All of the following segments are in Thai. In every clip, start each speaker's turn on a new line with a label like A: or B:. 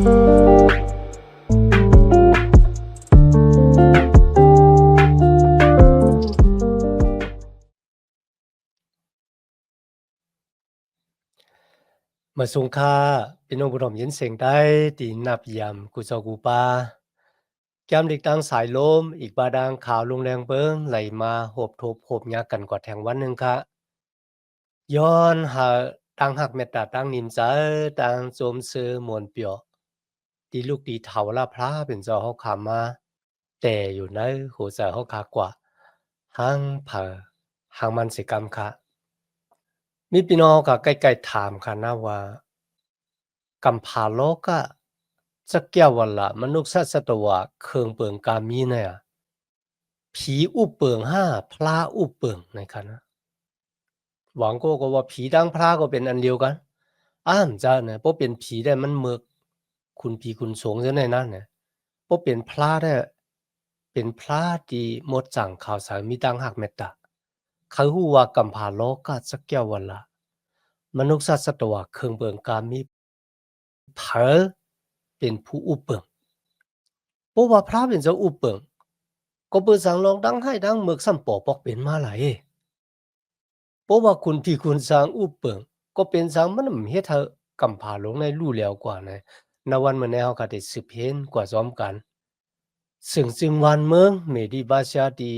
A: มาสงค่าพี่น้องผู้ถมยินเสียงได้ตีนับยำกุเจ้ากูปาแก้มเด็กตั้งสายลมอีกบาดังขาวลงแรงเบิ้งไหลมาโหบทบโหบยากันกว่าแทงวันหนึ่งค่ะย้อนหาตั้งหักเมตตาตั้งนิมใจตั้งโจมเสือมวนเปียวตีลูกตีเถาละพระเป็นเจ้าเขาขามาแต่อยู่ในหัวใจเขาขากว่าหังเผอหังมันสิกรรมค่ะมีพี่น้องก็ใกล้ๆถามค่ะนะว่ากำพาโลกะจะเกี่ยววันละมนุษย์สัตวะเคืองเปิงกามีเนี่ยผีอุเปิงห้าพระอุเปิงในคันนะหวังก็ว่าผีดังพระก็เป็นอันเดียวกันอ้ามจ้าเนี่ยเพราะเป็นผีได้มันเมือกคุณผีคุณสงฆ์ในนั้นเนี่ยเพราะเป็นพระได้เป็นพระที่หมดจังข่าวสารมีดังหักเมตตาเขาหูว่ากำพาโลกะจะเกี่ยววันละมนุษย์สัตวะเคืองเปิงกามีเผอเป็นผู้อุเปิง เพราะว่าพระเป็นเจ้าอุปเปิงก็เปิดสังรองดังให้ดังเมือกซ้ำปอปอกเป็นมาหลายเพราะว่าคุณที่คุณสร้างอุปเปิงก็เป็นสังมันเฮ็ดให้กำพาลงในรู้แล้วกว่านะณวันมื้อนี้เฮาก็ได้สืบเห็นกว่าซ้อมกันซึ่งจึงวันเมืองเมดีบาชาดี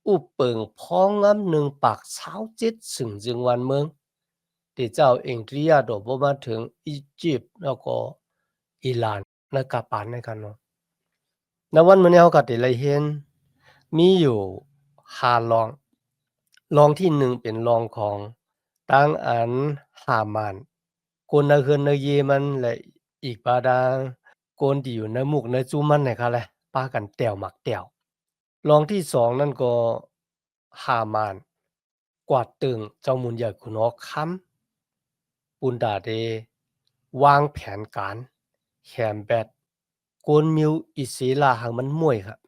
A: อุปเปิงพ้องงำ1ปาก27ซึ่งจึงวันเมืองที่เจ้าเองตรียาดอกบ่มาถึงอียิปต์แล้วก็อิหร่านและกะปานในกันเนาะ ณวันมื้อนี้เราก็ได้ไล่เห็นมีอยู่5รองรองที่1เป็นรองของตั้งอันฮามานคนในเฮือนในเยมันและอีกบาดาคนที่อยู่ในมุกในจุมันนี่ค่ะแหละปากันแต้วหมักแต้วรองที่2นั่นก็ฮามานกวาดตึงเจ้ามุนใหญ่ขุนหอกค้ำปุนดาเดวางแผนการแฮมแบตกวนมิวอิศิลาหังมันม่วยครับ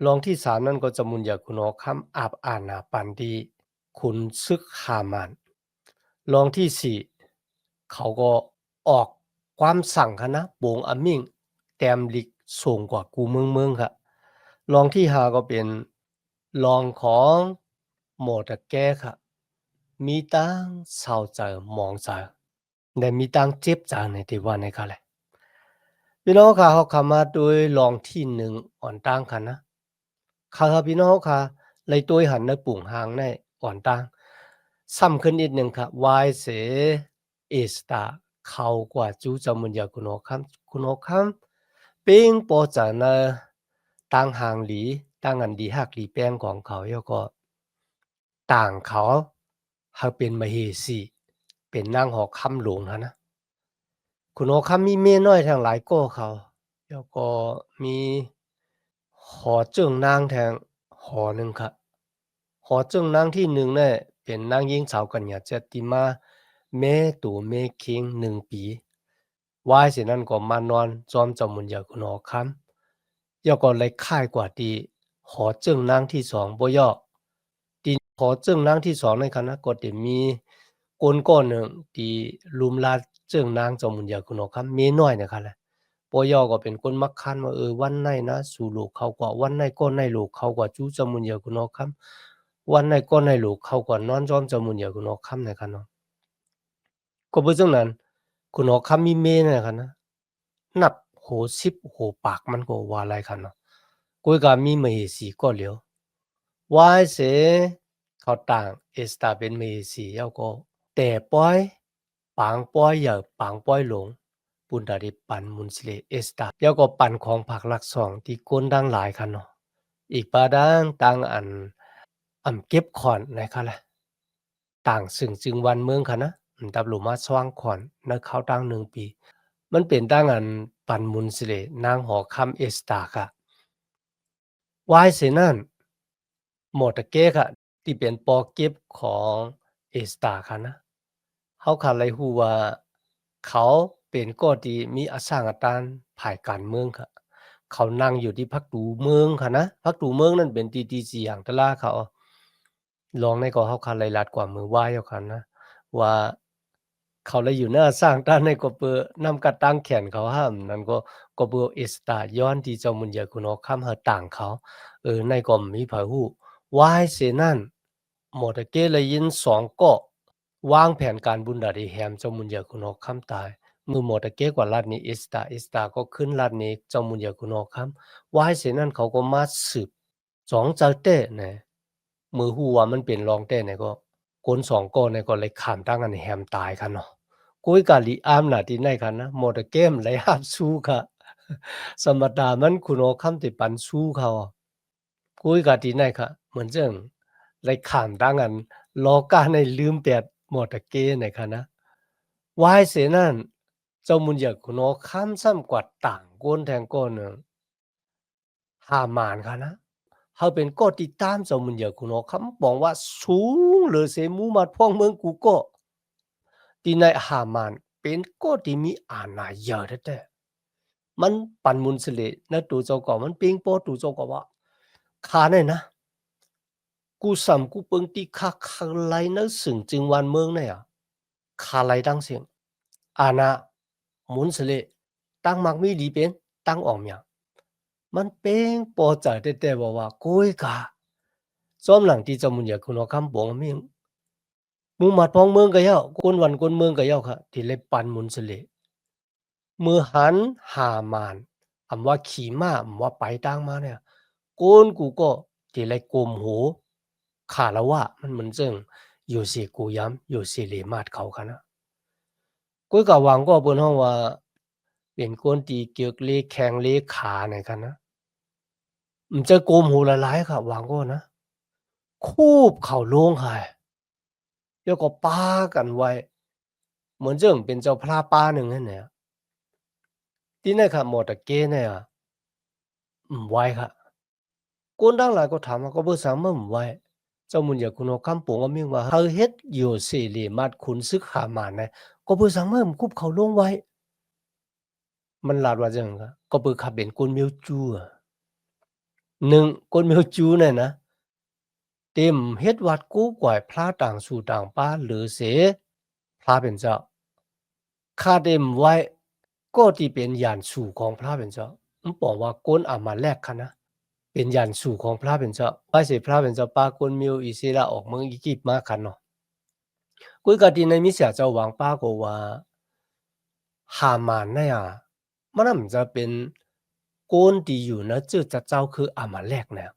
A: รองที่3นั่นก็จะมุนยาคุณอคัมอาบอานาปันดีคุณซึกหามานรองที่4เขาก็ออกความสั่งคณะโบงอามิงแต้มลิกสูงกว่ากูเมืองครับรองที่5ก็เป็นรองของหมอตะแก้ครับมีตั้งเศร้าใจมองใจและมีตั้งเจ็บใจในที่ว่าในค่ะแหละพี่น้องค่ะเขาเข้ามาโดยรองที่1อ่อนตั้งค่ะนะ ค่ะพี่น้องค่ะเลยตัวหันในปุ่งหางในอ่อนตังซ้ำขึ้นอีกหนึ่งค่ะวายเสเอสตาเขากว่าจูจามุนยาคุณโอคัมคุณโอคัมปิงโปจานะตั้งหางหลีตั้งอันดีหักหลีแป้งของเขาแล้วก็ต่างเขาหากเป็นมเหสีเป็นนางหอกคำหลวงนะคุณโอคัมมีเมียน้อยทั้งหลายก็เขาแล้วก็มีหอเจิงนางแทงหอหนึ่งครับ หอเจิ้งนางที่1เนี่ยเป็นนางหญิงสาวกัญญาเจติมาแม่ตู่แม่คิง1ปีวายเสียนั้นก็มานอนจอมเจ้ามุนยาคุณหอค้ำย่อก็เลยค่ายกว่าที่หอเจิ้งนางที่2บ่ย่อที่หอเจิ้งนางที่2ในคณะก็ได้มีคนก้อนหนึ่งที่ลุมลาเจิ้งนางเจ้ามุนยาคุณหอค้ำมีน้อยนะครับแหละบ่ย่อก็เป็นคนมักคันว่าวันไหนนะสู่ลูกเขากว่าวันไหนก็ในลูกเขากว่าจู้เจ้ามุนยาคุณหอค้ำ วันไหนก็ในลูกเขากว่านอนจอมจามุนอย่าคุณออกคำในคันเนาะก็บ่จังนั้นคุณออกคำมีเมในคันนะนับโห10โหปากมันก็ว่าหลายคันเนาะกุยก็มีมเหสีก็เหลียววายเสเขาต่างเอสตาเป็นมเหสีแล้วก็แต่ป้อยปางป้อยอย่าปางป้อยหลงปุณดาริปันมุนสิเลเอสตาแล้วก็ปันของผักหลักสองที่ก้นดังหลายคันเนาะอีกปาดังต่างอัน เก็บขอนนะครับแหละต่างซึ่งจึงวันเมืองค่ะนะดับหลุมาสว่างขอนนักเขาตั้ง1ปีมันเป็นตั้งอันปันมุนสิเลนางหอคำเอสตาค่ะวายเสนั่นหมดตะเกค่ะที่เป็นปอเก็บของเอสตาค่ะนะเขาขาเลยฮู้ว่าเขาเป็นก็ดีมีอสร้างอาตานภายการเมืองค่ะเขานั่งอยู่ที่พักตูเมืองค่ะนะพักตูเมืองนั่นเป็นที่4อย่างตะลาเขาลองในก็เขาคันไลลัดกว่ามือไหว้เอาคันนะว่า เขาเลยอยู่หน้าสร้างด้านในก็เปือนำกระตั้งแขนเขาห้ามนั่นก็เบือเอสตาย้อนที่เจ้ามุนยาคุณอคำหาต่างเขาในก็มีไผฮู้วายเสนั่นหมดเกเลยยิน2ก็วางแผนการบุญดาดีแฮมเจ้ามุนยาคุณอคำตายมือหมดเกกว่าลาดนี้เอสตาก็ขึ้นลาดนี้เจ้ามุนยาคุณอคำวายเสนั่นเขาก็มาสืบ2เจ้าเต้นะมือฮู้ว่ามันเป็นรองเต้เนี่ยก็คน2ก็เนี่ยก็เลยข้ามตั้งอันแฮมตายคันเนาะ कोई काली आम नाटी नाय खाना मोटा गेम ले आप सू खा समता मन कुनो खम तेปันสู้เขากุยกาตีไหนคะเหมือนเจิงไรขามดังอันล้อกาในลืมแปดหมดเกไหนคะนะวายเสนั่นเจ้ามุนอยากคุณอข้ามซ้ำกว่าต่างก้นแทงก้นหนึ่งหามานค่ะนะเขาเป็นก็ติดตามเจ้ามุนอยากคุณอคำบอกว่าสูงหรือเสมูมาพ่องเมืองกูก็ที่ในหามานเป็นก็ที่มีอาณาเยอะแท้ๆมันปันมุนสเลนะตูเจ้าก็มันเปิงโปตูเจ้าก็ว่าขาเนี่ยนะ กูสัมกูเปิงตีคาคาไลนะสึงจึงวันเมืองเนี่ยคาไลตั้งเสียงอาณามุนสเลตั้งมักมีดีเป็นตั้งออกเมียมันเป็นปอใจแต่บอกว่ากุยกาซ้อมหลังที่จะมุนอยากคุณเอาคำบอกมีมูมัดพองเมืองก็ยาวคนวันคนเมืองก็ยาวค่ะที่เล็บปันมุนสเลมือหันหามานอำว่าขี่ม้าอำว่าไปตั้งมาเนี่ยโกนกูก็ที่ไรกลมหูขาละว่ามันเหมือนเจิงอยู่สิกูย้ำอยู่สิเลมาดเขาค่ะนะกุ้ยกะหวังก็เปิ้นฮ้องว่าเป็นคนที่เกียกเลแข้งเลขาเนี่ยค่ะนะมันจะโกมหูหลายๆค่ะหวังก็นะคูบเข้าโรงค่ะแล้วก็ปากันไว้เหมือนเจิงเป็นเจ้าพระป่าหนึ่งนั่นแหละที่นั่นค่ะหมดตะเกเนี่ยไว้ค่ะ 官当来個談啊，個本身乜唔為，就門日คุณคำปงก็มีว่าเฮาเฮ็ดอยู่สี่เหลี่ยมัดคุณซึกหามานะก็เปิดสังมันคุบเขาลงไว้มันลาดว่าจังก็ก็เปิดขับเป็นคนเมียวจูอะหนึ่งคนเมียวจูเนี่ยนะเต็มเฮ็ดวัดกู้กวยพระต่างสู่ต่างป้าหรือเสพระเป็นเจ้าข้าเต็มไว้ก็ที่เป็นยานสู่ของพระเป็นเจ้ามันบอกว่าก้นอามาแลกค่ะนะ เป็นยันสู่ของพระเป็นเจ้าป้าเสพระเป็นเจ้าป้ากวนมิวอิสิระออกเมืองอีกิปมาคันเนาะกุยกาดีในมิเสียเจ้าหวังป้าก็ว่าหามานเนี่ยมันน่าจะเป็นโกนที่อยู่นะเจ้าจะเจ้าคืออามาแลกเนี่ย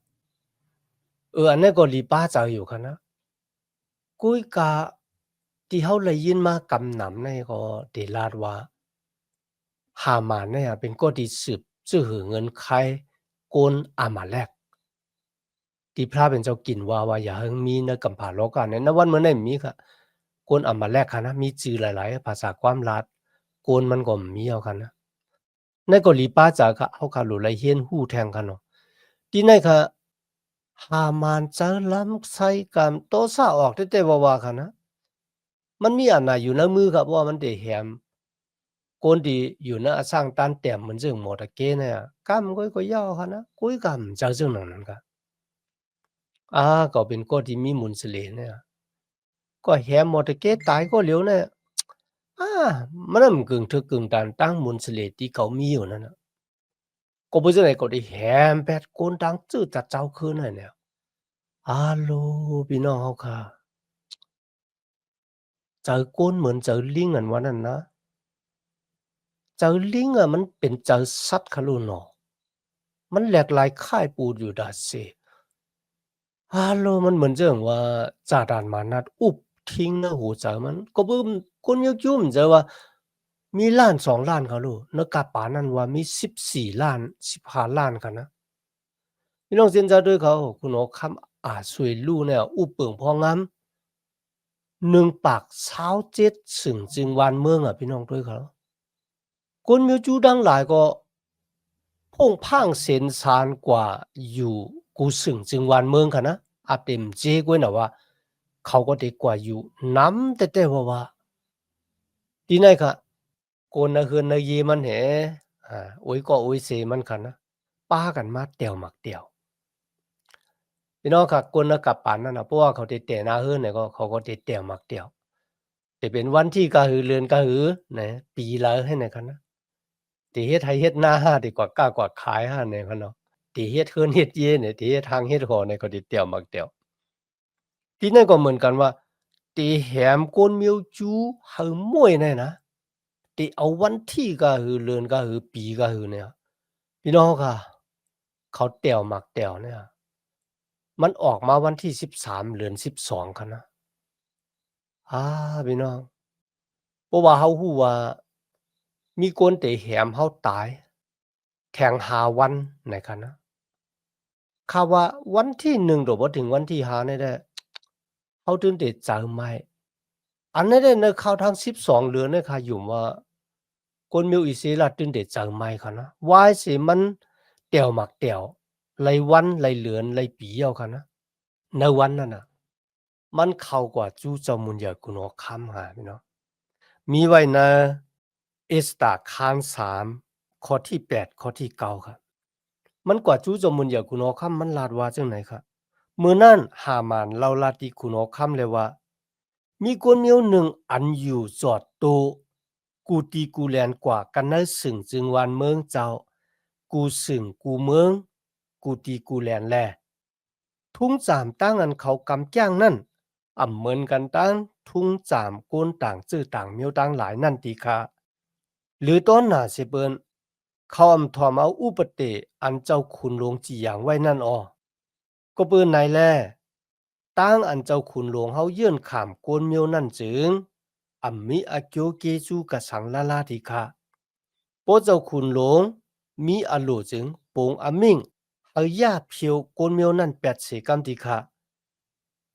A: อันนี้ก็ลีป้าเจ้าอยู่คันนะกุยกาที่เขาเลยยินมากำหนำในก็เดลาดว่าหามานเนี่ยเป็นก็ที่สืบซื่อหือเงินใครโกนอามาแลก ที่พระเป็นเจ้ากินว่าอย่าให้มีนะกำผาโลกาเนี่ยนะวันเมื่อไหร่มีค่ะคนอำมาแลกค่ะนะมีจื่อหลายๆภาษาความลัดโกนมันก็มีเอาค่ะนะในเกาหลีป้าจ๋าค่ะเอาค่ะหลุไหลเฮียนฮู้แทงค่ะเนาะที่ไหนค่ะหามานเจอล้ำไส้กามโตซาออกแต่ว่าค่ะนะมันมีอันน่ะอยู่ในมือครับว่ามันได้แหมคนที่อยู่ในสร้างตันแต้มเหมือนซึ่งหมดตะเกเนี่ยกำก็ยาวค่ะนะกุ้ยกำเจ้าซึ่งนั้นค่ะก็เป็นก็ที่มีมุนสเลเนี่ยก็แหมหมดตะเกตายก็เหลียวเนี่ย มันน่ะมันกึ่งถึกกึ่งตานตั้งมนต์เสลดที่เขามีอยู่นั่นน่ะก็บ่จั่งใดก็ได้แหมแปดโกนดังจื้อจัดเจ้าคืนนั่นแหล้วฮัลโหลพี่น้องเฮาค่ะเจอคนเหมือนเจอลิงอันว่านั้นนะเจอลิงอะมันเป็นเจอสัตว์คะโลเนาะมันแหลกหลายค่ายปูดอยู่ดาดเสฮัลโหลมันเหมือนจั่งว่าจาดานมานัดอุบทิ้งนะโอ้โฮเจอมันก็เบิ่มคนยกยุ่มเจอว่ามีล้าน2ล้านเขาโลนกะปานั้นว่ามี14ล้าน15ล้านค่ะนะ พี่น้อง现在对เขาคุณเอาคำสวยลู่เนี่ยอุเปิงพองาม1ปาก27สึงจึงวานเมืองพี่น้องด้วยเขาคนมีจูดังหลายก็พงพางเซนซานกว่าอยู่กูสึงจึงวานเมืองค่ะนะเต็มเจกวยน่ะว่าเขาก็ได้กว่าอยู่น้ำแต่ว่าที่ไหนค่ะคนนะเฮือนนะเยมันแหโอ้ยก็โอ้ยเสมันค่ะนะป้ากันมาแตวหมักแตว พี่น้องค่ะคนน่ะกลับปานนั้นน่ะเพราะว่าเขาได้แต่หน้าเฮือนเนี่ยก็เขาก็ได้แต่มักแต้ว แต่เป็นวันที่กะหือเรือนกะหือนะปีละให้ไหนคะนะติเฮ็ดไร่เฮ็ดนาดีกว่ากล้ากว่าขายหาแหน่คะเนาะติเฮ็ดเฮือนเฮ็ดเยเนี่ยติเฮ็ดหางเฮ็ดหอเนี่ยก็ติเตี่ยวมักเตี่ยวที่นั่นก็เหมือนกันว่าติแหมกวนเมียวจูหึม่วยเนี่ยนะติเอาวันที่กะหือเรือนกะหือปีกะหือเนี่ยพี่น้องค่ะเขาเตี่ยวมักเตี่ยวเนี่ยมันออกมาวันที่13เดือน12คะนะอาพี่น้องเพราะว่าเรารู้ว่ามีคนติแหมเราตายแข่ง5วันไหนคะนะข่าวว่าวันที่1โดบ่ถึงวันที่5เนี่ยแหละเขาถึงได้เจอไหม้อันนั้นเนี่ยข่าวทั้ง12เดือนเนี่ยค่ะอยู่ว่าคนมีอิสระถึงได้เจอไหม้คะนะว่าสิมันเตี่ยวมักเตี่ยวไรวันไรเดือนไรปีเอาคะนะในวันนั้นน่ะมันเข้ากว่าจู้เจ้ามุนยากุนอคำหาพี่น้องมีไว้ในเอสตาคาน3ข้อที่8ข้อที่9ครับ มันกว่าจู้จอมุนอย่าคุณอคำมันลาดว่าจังไหนครับมื้อนั้นหามานเล่าลาดที่คุณอคำเลยว่ามีคนเมียวหนึ่งอันอยู่จอดโตกูตีกูแลนกว่ากันนั้นสึงจึงวานเมืองเจ้ากูสึงกูเมืองกูตีกูแลนแลทุ่งจามตั้งอันเขากำจ้างนั่นเหมือนกันตั้งทุ่งจามโกนต่างจื้อต่างเมียวต่างหลายนั่นติคะ หรือต้นหนาสิเปิ้นเขาถอมเอาอุปเตอันเจ้าขุนหลวงจีอย่างไว้นั่นอ้อก็เปิ้นไหนแลตั้งอันเจ้าขุนหลวงเฮายื่นข้ามกวนเมียวนั่นจึงมีอาเกียวเกจูกะสังลาลาติคะโปเจ้าขุนหลวงมีอโลจึงปงมิงเอายาเพียวกวนเมียวนั่นแปดเสกำติคะ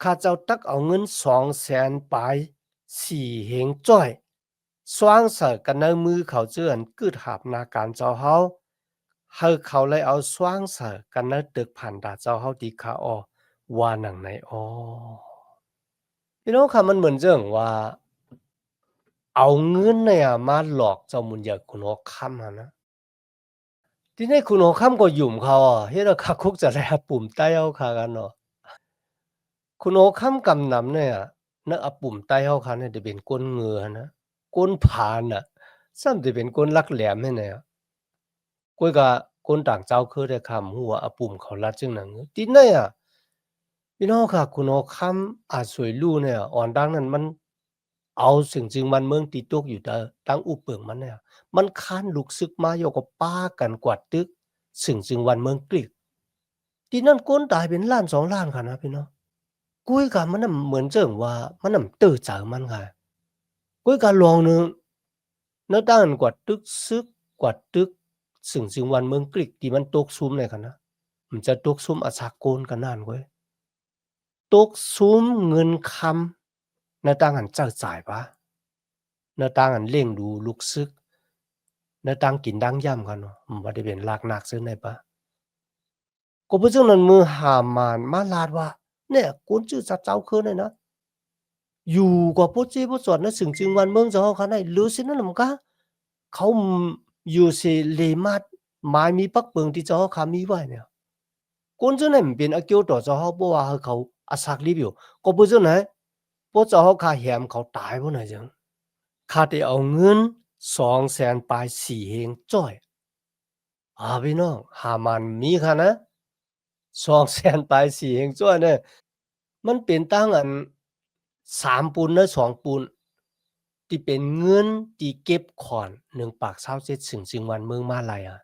A: ข้าเจ้าตักเอาเงิน200,000ปลาย4เหงจ้อยสว่างเสอกันในมือเขาเจือนกึดหาบนาการเจ้าเฮาเฮาเขาเลยเอาสว่างเสอกันในตึกผ่านดาเจ้าเฮาดีขาออว่าหนังในอ้อพี่น้องค่ะมันเหมือนเรื่องว่าเอาเงินเนี่ยมาหลอกเจ้ามุนอยากคุณหอค่ำนะที่นี่คุณหอค่ำก็หยุ่มเขาอ่ะเฮ็ดให้เขาคุกจะได้ปุ่มใต้เอาคากันเนาะ คุณโอค้ำกำนำเนี่ยเนาะปุ่มใต้เฮาคันเนี่ยจะเป็นก้นเงือนะก้นผานน่ะซ้ำจะเป็นก้นลักแหลมให้แน่ก้อยก็คนต่างเจ้าคือได้คำหัวปุ่มเขาลัดจึงหนังติดเนี่ยพี่น้องค่ะคุณโอค้ำอาจสวยลู่เนี่ยอ่อนดังนั้นมันเอาสิ่งจึงมันเมืองติดตกอยู่เด้อตั้งอุเปิงมันเนี่ยมันค้านลุกซึกมาโยกับป้ากันกวาดตึกสิ่งจึงวันเมืองกลิกที่นั่นคนตายเป็นล้าน2ล้านค่ะนะพี่น้อง cuối cảมันน่ะเหมือนเจิ่งว่ามันน่ะตื้อจ๋อมันค่ะcuối cả ลองหนึ่งnó đang quạt tức sức quạt tức ซึ่งวันเมืองกรีกที่มันตกซุมเนี่ยค่ะนะมันจะตกซุมอาสากลกันนั่นเว้ยตกซุมเงินคำnó đang ănจ่ายปะ nó đang ăn เลี้ยงดูลูกซึก nó đang กินดังย่ำกันเนาะมันบ่ได้เป็นลากหนักซึ่งไหนปะก็เพราะฉะนั้นมือหามานมาลาดว่าเนี่ยคนชื่อสัตว์เจ้าคือเนี่ยนะ อยู่กว่าพวกเจ้พวกสอนนะสึงจึงวันเมืองจะเฮาคันได้ลือซินั่นนำกะเขาอยู่สิเลมาดหมายมีปักเปิงที่จะเฮาคามีไว้เนี่ยคนจังได๋มันเป็นอาเกียวต่อจะเฮาบ่ว่าเขาอาศักลิบอยู่ก็บ่จังได๋พวกจะเฮาคาแหมเขาตายบ่น่ะจังข้าได้เอาเงิน200,000ปลาย4เฮงจ้อยพี่น้องหามันมีค่ะนะ200,000ปลาย4เฮงจ้อยเนี่ยมันเป็นตังอัน3ปุนเนาะ2ปุน ที่เป็นเงินที่เก็บขอน1ปาก27ซึ่งวันเมืองมาลัยอะ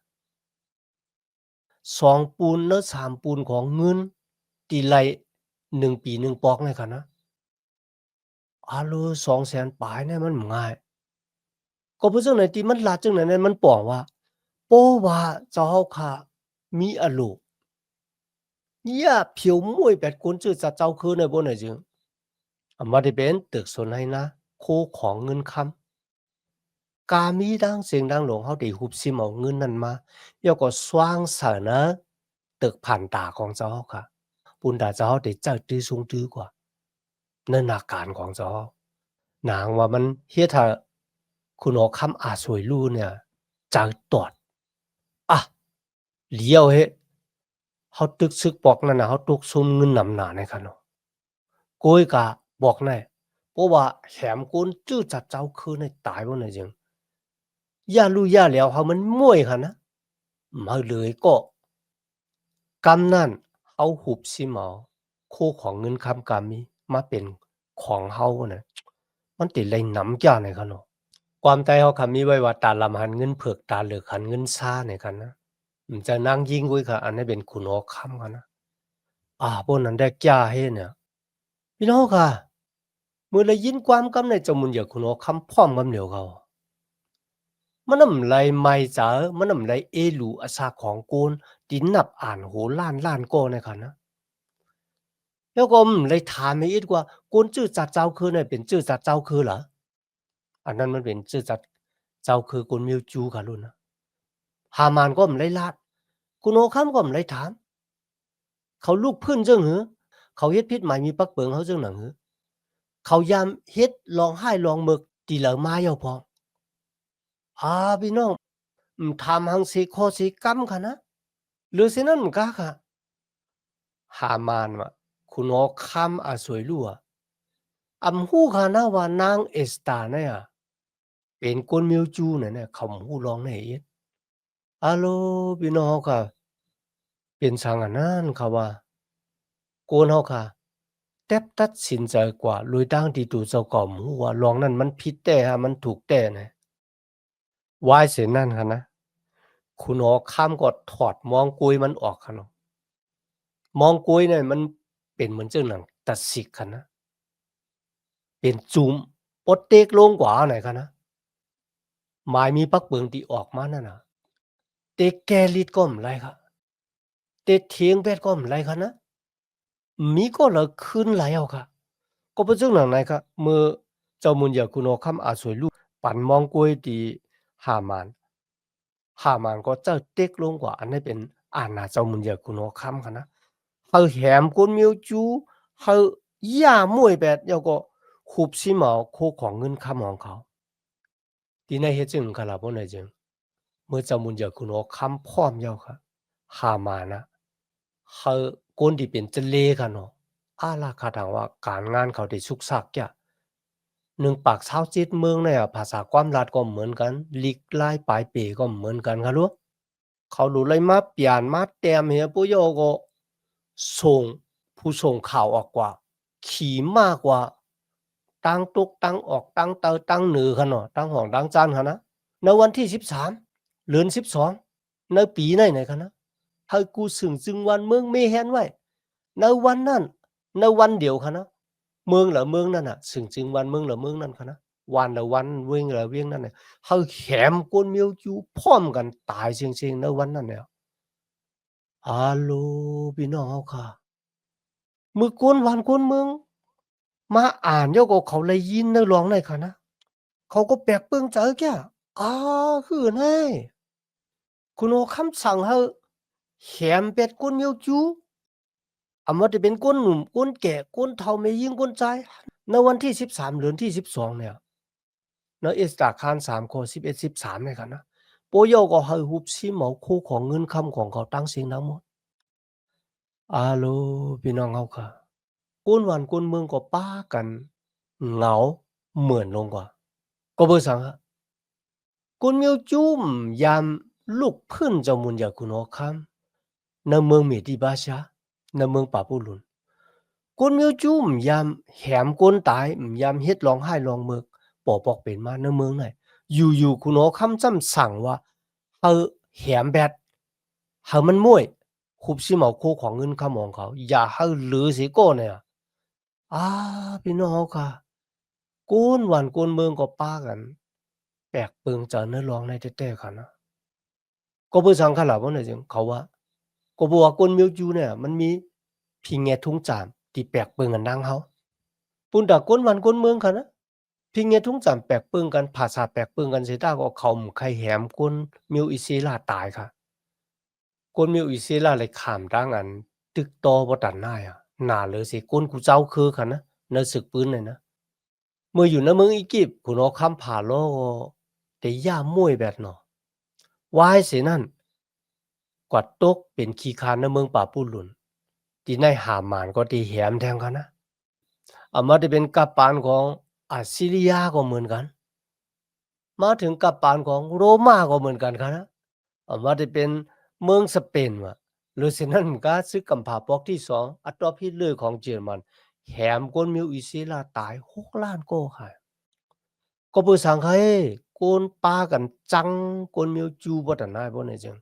A: 2ปูนและ3ปูนของเงินที่ไล่1ปี1ปอกเนี่ยค่ะนะเลอ200,000ปลายเนี่ยมันบ่ง่ายก็เพราะจังได๋ที่มันลัดจังได๋เนี่ยมันป้อว่าเพราะว่าเจ้าค่ะมีอะโล呀票妹别管这杂糟去呢บ่น่ะจึงมาได้เป็นตึกสนให้นะโคของเงินคำ กามีดังเสียงดังหลวงเขาได้หุบซิมเอาเงินนั้นมาแล้วก็สว่างเสอนะตึกผ่านตาของเจ้าค่ะปุณตาเจ้าได้เจ้าตื้อสูงตื้อกว่านั่นอาการของเจ้านางว่ามันเฮ็ดให้คุณเอาคำอาสวยลู่เนี่ยจากตอดอะเลี้ยวเฮ็ดเขาตึกซึกปอกนั่นน่ะเขาตกซุมเงินนำหนาในคันเนาะโกยกะบอกแน่ เพราะว่าแหมก้นจื้อจัดเจ้าคือในตายบ่น่ะจึงย่ารู้ย่าแล้วเฮามันม่วยหั่นนะมาเลยก็กำนั้นเฮาหุบสิเหมาคู่ของเงินคำกามีมาเป็นของเฮาน่ะมันติไหลหนำจ้าในคันเนาะความใต้เฮาคำมีไว้ว่าตาลำหันเงินเผือกตาเหลือกหันเงินซ่าในคันนะมันจะนั่งยิงกุ้ยค่ะอันนี้เป็นขุนหอคำกันนะพวกนั้นได้จ้าเฮ็ดเนี่ยพี่น้องค่ะมื้อละยินความกำในเจ้ามุนเหยียขุนหอคำพร้อมกำเหลียวเขามันนำไรไม่จ๋ามันนำไรเอหลูอาสาของโกนดินนับอ่านโหล้านๆก็ในคันนะแล้วก็เลยถามให้อีกว่าโกนจื้อจัดเจ้าคือเนี่ยเป็นจื้อจัดเจ้าคือเหรออันนั้นมันเป็นจื้อจัดเจ้าคือโกนมิวจูค่ะรุ่นนะ หามานก็ไม่ไลลาดกุโนคำก็ไม่ไลถามเขาลูกพื้นจังหือเขาเฮ็ดพิษหมายมีปักเปิงเขาจังหนังหือเขายามเฮ็ดร้องไห้ร้องมึกตีเหลือมาเย้าพองพี่น้องถามหังสิข้อสิกรรมค่ะนะหรือสินั้นกะค่ะหามานว่ะคุณหอคำสวยรั่วฮู้ค่ะนะว่านางเอสตาเนี่ยเป็นคนมิวจูเนี่ยเขาฮู้ร้องในเอ็ดอะโลพี่น้องค่ะเป็นสังอันนั้นค่ะว่าโกนเฮาค่ะ แทบตัดสินใจกว่าโดยทางที่ตัวเจ้าก็บ่รู้ว่าลองนั้นมันผิดแท้หามันถูกแท้นะวายเสียนั่นหั้นนะคุณหมอค่ำก็ถอดมองกุยมันออกหั้นเนาะมองกุยเนี่ยมันเป็นเหมือนจั่งหนังตัดสิกหั้นนะเป็นจุ้มปดเต็กลงกว่าไหนคะนะหมายมีปักเบิงที่ออกมานั่นน่ะเต็กแกลิดก็บ่ไรคะเต็กเถียงแบดก็บ่ไรคะนะมีก็ละขึ้นหลายเอาค่ะก็เป็นจั่งหนังไหนคะเมื่อเจ้ามุนยาคุณหมอค่ำสวยรูปปั่นมองกุยที่หามาน 하만 거 짜 떼그런 거 안에 벤 아나 저 문제 구노 감 가나 하햄 곤 묘주 하야 뭐에 뱃 요거 흡시 마 고 광은 감 왕 가 디나 해 증 가라 보내 증 뭐 저 문제 구노 감 포함 요 가 하마나 하 곤 디벤 뜰레 가노อาลาคาถังว่าการงานเขาได้สุกสักยะหนึ่งปากเช้าจิตเมืองเนี่ยภาษาความรัดก็เหมือนกันลิกไล่ปลายเปก็เหมือนกันครับลูก เขารู้เลยมาเปลี่ยนมาแต้มเฮียปุโยก็ส่งผู้ส่งข่าวออกกว่าขี่มากกว่าตั้งตุกตั้งออกตั้งเตาตั้งเหนือกันเนาะตั้งห้องตั้งจานกันนะในวันที่13เดือน12ในปีไหนกันนะให้กูสึงจึงวันเมืองเมแฮนไว้ในวันนั้นในวันเดียวกันนะเมืองละเมืองนั่นน่ะสึงจึงวันเมืองละเมืองนั่นกันนะวันละวันเวียงละเวียงนั่นน่ะเขาแขมกวนเมียวอยู่พร้อมกันตายจริงๆในวันนั้นเนี่ย ฮัลโหลพี่น้องเฮาค่ะมื้อกวนหวานกวนเมืองมาอ่านเดี๋ยวก็เขาเลยยินได้ร้องได้ค่ะนะเขาก็แปลกปึ้งใจแกอาคือไงคุณเอาคำสั่งให้แหมเป็ดกวนเมียวจูว่าจะเป็นกวนหนุ่มกวนแก่กวนเฒ่าแม่หญิงกวนชายในวันที่13เดือนที่12เนี่ยในอิสตาคาร3ข้อ11 13เนี่ยค่ะนะโปโยก็ให้รูปสิเหมาคู่ของเงินคำของเขาตั้งสิ่งทั้งหมดฮัลโหลพี่น้องเฮาค่ะ ก้นวันก้นเมืองก็ป้ากันเหงาเหมือนลงกว่าก็เบอร์สังฮะก้นเมียวจุ้มยามลูกพื้นเจ้ามุนยากุนอคำในเมืองเมดิบาชาในเมืองป่าปุลุนก้นเมียวจุ้มยามแหมก้นตายยามเฮ็ดร้องไห้ร้องเมือกปอปอกเป็นมาในเมืองไหนอยู่ๆกุนอคำจำสั่งว่าเฮาแหมแบดเฮามันม่วยคุบสิเมาโคของเงินคำของเขาอย่าเฮาหรือสิโก้เนี่ย พี่น้องเขาค่ะกูนหวานกูนเมืองก็ป้ากันแปลกเปิงเจอเนื้อร้องในแท้ๆค่ะนะก็เบิ่งสังขลาบ่เนี่ยจังเขาว่าก็บอกว่ากวนมิวจูเนี่ยมันมีพิงแงทุงจามที่แปลกเปิงกันดังเฮาปุ่นตากวนหวานกวนเมืองค่ะนะพิงแงทุงจามแปลกเปิงกันภาษาแปลกเปิงกันเสียตาก็เขาใครแหมกวนมิวอิศิลาตายค่ะกวนมิวอิศิลาเลยข้ามดังอันตึกตอบ่ตันหน้าอะหน้าเลยสิกวนกูเจ้าคือค่ะนะในศึกปืนเนี่ยนะ เมื่ออยู่ในเมืองอียิปต์คุณเอาคำผ่าโลกแต่ย่ามวยแบบเนาะวายเสียนั่นกวัดตกเป็นขี้คานในเมืองป่าปุลุนที่ในหามานก็ตีแหมแทงกันนะอามาได้เป็นกัปตันของ ซีเรียก็เหมือนกันมาถึงกัปตันของโรม่าก็เหมือนกันครับนะว่าจะเป็นเมืองสเปนว่ะหรือฉะนั้นก็ซื้อกำผาปอกที่2อัตราพิเลอร์ของเยอรมันแถมคนมิวอิซิลาตาย6ล้านก็ค่ะก็เปิดสังใครคนปากันจังคนมิวจูบ่ตันนายบ่เนี่ยจัง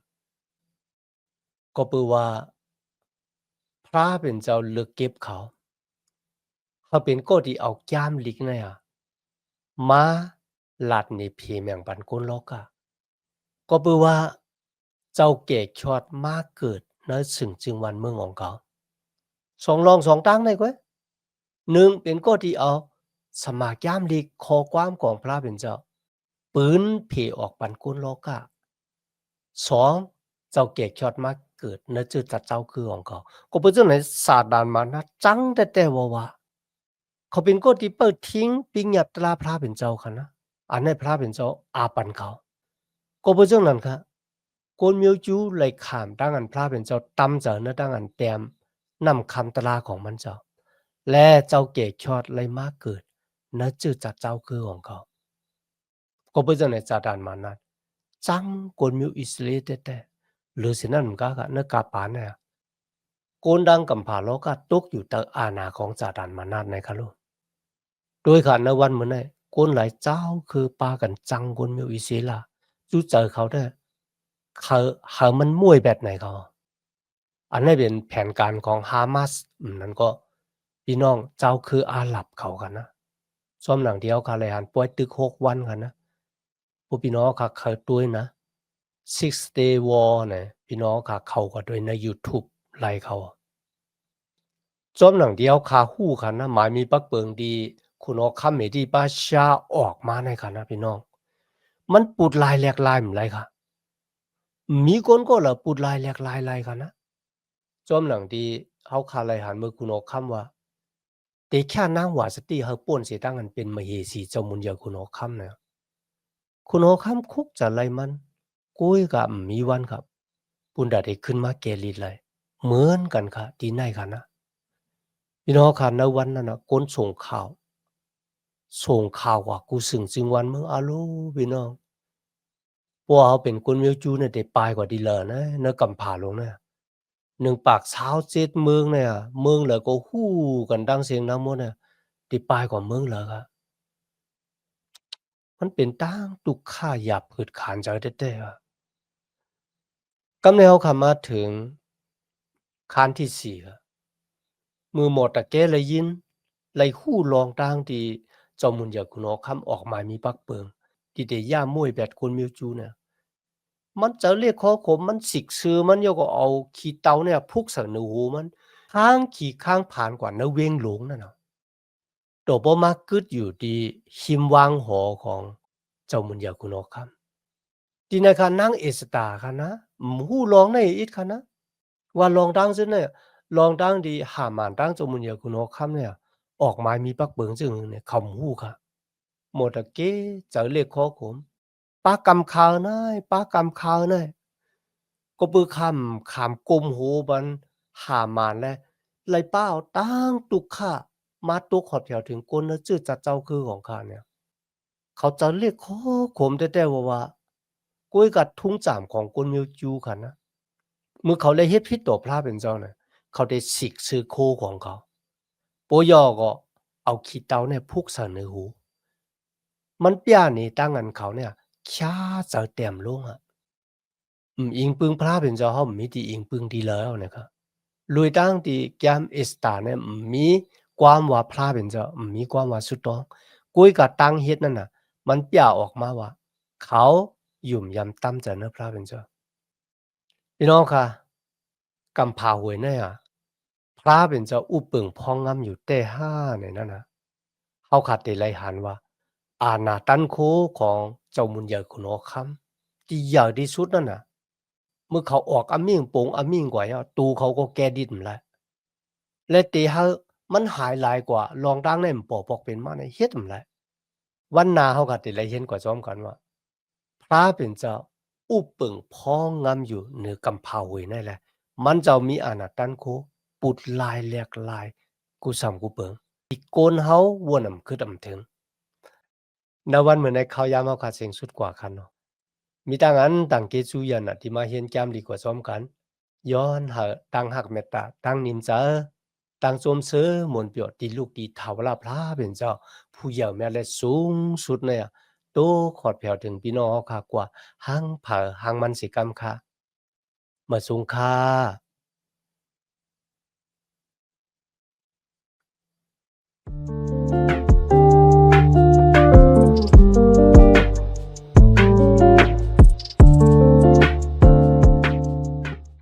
A: ก็เปิดว่าพระเป็นเจ้าเลือกเก็บเขาเป็นก็ที่เอาจ้ามลิกเนี่ยมาลัดในเพเมียงปันก้นล็อกก็เปิดว่าเจ้าเกกชอดมากเกิดในสึงจึงวันเมืองของเขาสองรองสองตั้งได้ก้อยหนึ่งเป็นก็ที่เอาสมากย่ามลิกคอความของพระเป็นเจ้าปืนเพออกปันก้นล็อกสองเจ้าเกกชอดมากเกิดเนื้อจืดจัดเจ้าคือของเขาก็เป็นเจ้าไหนศาสดานมานะจังแต่ว่าเขาเป็นคนที่เปิดทิ้งปิงหยับตราพระเป็นเจ้าค่ะนะอันให้พระเป็นเจ้าอาปันเขาก็เป็นเจ้านั้นค่ะคนมิวจูเลยขามตั้งอันพระเป็นเจ้าตำเจอเนื้อตั้งอันเต็มนำคำตราของมันเจ้าและเจ้าเกกชอดเลยมากเกิดเนื้อจืดจัดเจ้าคือของเขาก็เป็นเจ้าไหนจาดานมานั้นจังคนมิวอิสราเอลแต่หรือสินั่นมันก็เนื้อกาปานเนี่ยโกนดังกำผาโลกาตกอยู่แต่อาณาของจาดานมานาดในคะลูก โดยขาดในวันเหมือนไอ้คนหลายเจ้าคือปากันจังคนมิวอิซิล่ะจู่เจอเขาได้เขามันมวยแบบไหนเขาอันนี้เป็นแผนการของฮามาสนั่นก็พี่น้องเจ้าคืออาหรับเขากันนะซ้อมหนังเดียวคาเลยหันป่วยตึก6 วันกันนะพวกพี่น้องค่ะเคยด้วยนะ Six Day War เนี่ยพี่น้องค่ะเขาก็ด้วยใน YouTube ไล่เขาซ้อมหนังเดียวคาหู้คันนะหมายมีปักเปิงดีคุณเอาคำเมดีป้าชาออกมาในคันนะพี่น้องมันปูดลายแหลกลายเหมือนไรค่ะมีคนก็เหรอปูดลายแหลกลายค่ะนะซ้อมหนังดีเขาคาไลหันมือคุณเอาคำว่าแต่แค่นางหวาสติเขาป่นเสียตั้งกันเป็นมเหสีเจ้ามุนยาคุณเอาคำเนี่ยคุณเอาคำคุกจะไรมันกุ้ยกับมีวันครับปุ่นดาได้ขึ้นมาเกลีดเลยเหมือนกันค่ะที่ไหนค่ะนะพี่น้องค่ะในวันนั้นนะก้นส่งข่าวว่ากูสึงจึงวันเมืองอาโลพี่น้องพวกเขาเป็นคนมิวจูเนี่ยได้ปลายกว่าดีเลยนะเนื้อกำผาลงเนี่ยหนึ่งปากเช้าเจ็ดเมืองเนี่ยเมืองเหลือก็ฮู้กันดังเสียงน้ำมดเนี่ยได้ปลายกว่าเมืองเหลือครับมันเป็นตั้งตุกข่าหยาบผืดขานใจเต้ๆกำเนิดเขาขามาถึงคานที่สี่ครับมือหมดตะเกเลยยินเลยคู่ลองตั้งที่เจ้ามุนอยากคุณอคำออกมามีปักเปิงที่ได้ย่ามวยแบบคนมิวจูเนี่ยมันจะเรียกข้อขมมันสิกซื้อมันยก็เอาขี้เตาเนี่ยพุกใส่ในหูมันข้างขี่ข้างผ่านกว่าเนเวงหลงนั่นน่ะตัวบ่มากึดอยู่ที่หิมวางหอของเจ้ามุนยาคุณอคำที่ในคานั่งเอสตาค่ะนะหู้ลองในอีกค่ะนะว่าลองดังซึ่งเนี่ยลองดังดีหามานดังเจ้ามุนยาคุณอคำเนี่ยออกมามีปักเบิงจึงเนี่ยคำหู้ค่ะหมดตะเกจะเรียกข้อขมปากำคาวนายปากำคาวนาย ก็ปือขามกลมโหบันหามานแลไลเป้าตั้งตุกข่ามาตุกขอดแถวถึงก้นแล้วจื้อจัดเจ้าคือของข้าเนี่ยเขาจะเรียกข้อขมแต่ว่ากุ้ยกัดทุ่งจามของกนมิวจูค่ะนะเมื่อเขาเลยเฮ็ดพิษต่อพระเป็นเจ้าเนี่ยเขาได้สิกซื้อโคของเขาโปยอก็เอาขี้เตาเนี่ยพุกใส่ในหูมันเปียนี่ตั้งอันเขาเนี่ยช้าจะเต็มลงอะอิงปึงพระเป็นเจ้าเฮามีที่อิงปึงดีแล้วนะครับ ลุยตั้งที่แกมอิสตาเนี่ยมีความว่าพระเป็นเจ้ามีความว่าสุดต้องกุยกับตั้งเฮ็ดนั่นน่ะมันเปียออกมาว่าเขายุ่มยำตั้มจะเนื้อพระเป็นเจ้าพี่น้องค่ะกำพาหวยเนี่ยพระเป็นเจ้าอุปึงพองงำอยู่แต่ห้าเนี่ยนั่นนะเขาขาดแต่ไรหันว่าอาณาตันโคของเจ้ามุนใหญ่คุณอคำที่ใหญ่ที่สุดนั่นน่ะเมื่อเขาออกอามิ่งโปงอามิ่งกว่าตูเขาก็แกดินแล้ว และตีเฮามันหายหลายกว่าลองดังในมันปอปอกเป็นมาในเฮ็ดมันแหละวันหนาเฮาก็ติได้เห็นกว่าจ้อมกันว่าพระเป็นเจ้าอุปึงพ้องงำอยู่เหนือกำเผาเวยนั่นแหละมันเจ้ามีอานาตันโคปุดลายแหลกลายกูซ้ำกูเปิงอีกโกนเฮาว่านำคือดำถึง ณวันเหมือนในข่าวยามเฮาขาดเสียงสุดกว่าคันเนาะมีต่างอันต่างเกจูยันน่ะที่มาเฮียนแก้มดีกว่าซ้อมกันย้อนหาต่างหักเมตตาต่างนินจาต่างโจมเซอหมนเปียวตีลูกตีเฒ่าลาพลาเป็นเจ้าผู้เยาว์แม้และสูงสุดเลยอะโตขอดแผ่วถึงพี่น้องเฮาคากว่าหังเผอหังมันสิกรรมค่ะมาสูงค่า